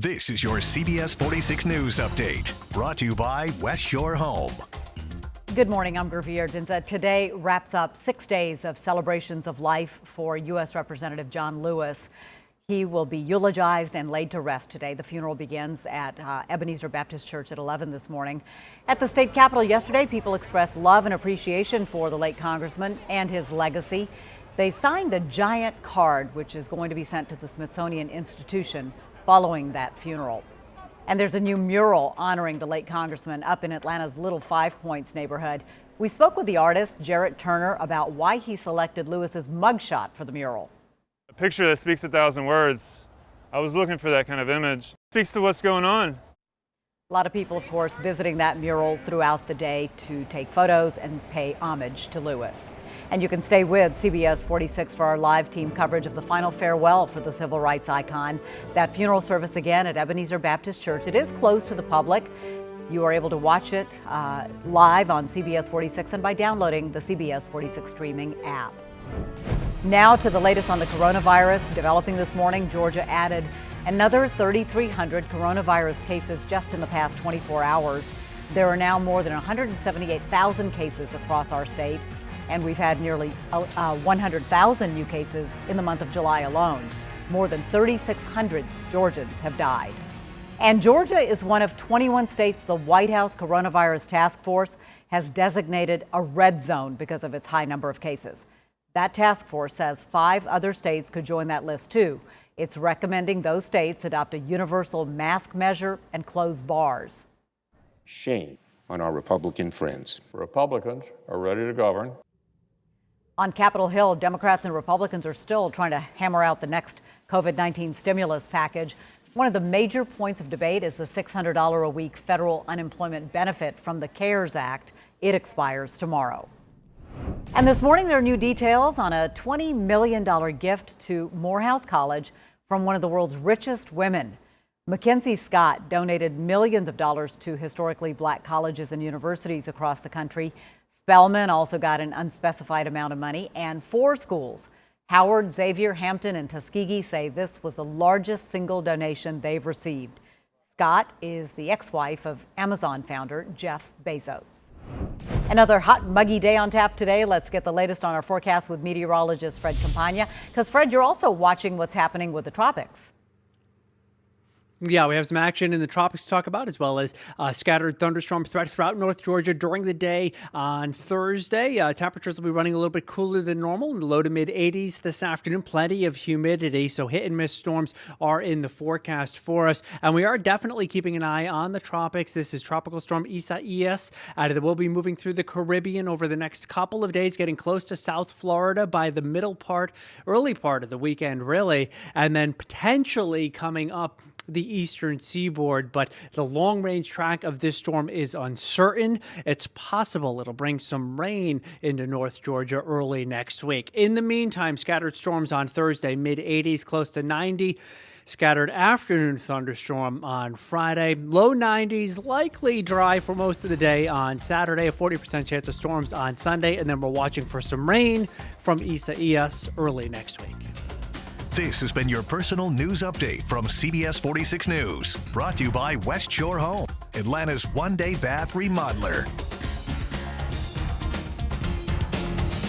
This is your CBS 46 News Update, brought to you by West Shore Home. Good morning, I'm Gervier Dinza. Today wraps up 6 days of celebrations of life for U.S. Representative John Lewis. He will be eulogized and laid to rest today. The funeral begins at Ebenezer Baptist Church at 11 this morning. At the state capitol yesterday, people expressed love and appreciation for the late congressman and his legacy. They signed a giant card, which is going to be sent to the Smithsonian Institution following that funeral. And there's a new mural honoring the late congressman up in Atlanta's Little Five Points neighborhood. We spoke with the artist, Jarrett Turner, about why he selected Lewis's mugshot for the mural. A picture that speaks 1,000 words. I was looking for that kind of image. Speaks to what's going on. A lot of people, of course, visiting that mural throughout the day to take photos and pay homage to Lewis. And you can stay with CBS 46 for our live team coverage of the final farewell for the civil rights icon. That funeral service again at Ebenezer Baptist Church. It is closed to the public. You are able to watch it live on CBS 46 and by downloading the CBS 46 streaming app. Now to the latest on the coronavirus. Developing this morning, Georgia added another 3,300 coronavirus cases just in the past 24 hours. There are now more than 178,000 cases across our state. And we've had nearly 100,000 new cases in the month of July alone. More than 3,600 Georgians have died. And Georgia is one of 21 states the White House Coronavirus Task Force has designated a red zone because of its high number of cases. That task force says 5 other states could join that list too. It's recommending those states adopt a universal mask measure and close bars. Shame on our Republican friends. Republicans are ready to govern. On Capitol Hill, Democrats and Republicans are still trying to hammer out the next COVID-19 stimulus package. One of the major points of debate is the $600 a week federal unemployment benefit from the CARES Act. It expires tomorrow. And this morning, there are new details on a $20 million gift to Morehouse College from one of the world's richest women. Mackenzie Scott donated millions of dollars to historically black colleges and universities across the country. Spelman also got an unspecified amount of money, and 4 schools, Howard, Xavier, Hampton, and Tuskegee, say this was the largest single donation they've received. Scott is the ex-wife of Amazon founder Jeff Bezos. Another hot, muggy day on tap today. Let's get the latest on our forecast with meteorologist Fred Campagna. Because, Fred, you're also watching what's happening with the tropics. Yeah, we have some action in the tropics to talk about, as well as scattered thunderstorm threat throughout North Georgia during the day on Thursday. Temperatures will be running a little bit cooler than normal in the low to mid 80s this afternoon. Plenty of humidity, so hit and miss storms are in the forecast for us. And we are definitely keeping an eye on the tropics. This is Tropical Storm Isaias. It will be moving through the Caribbean over the next couple of days, getting close to South Florida by the early part of the weekend, really. And then potentially coming up the eastern seaboard, but the long-range track of this storm is uncertain. It's possible it'll bring some rain into North Georgia early next week. In the meantime, scattered storms on Thursday, mid-80s, close to 90. Scattered afternoon thunderstorm on Friday, low 90s, likely dry for most of the day on Saturday, a 40% chance of storms on Sunday, and then we're watching for some rain from Isaias early next week. This has been your personal news update from CBS 46 News, brought to you by West Shore Home, Atlanta's one-day bath remodeler.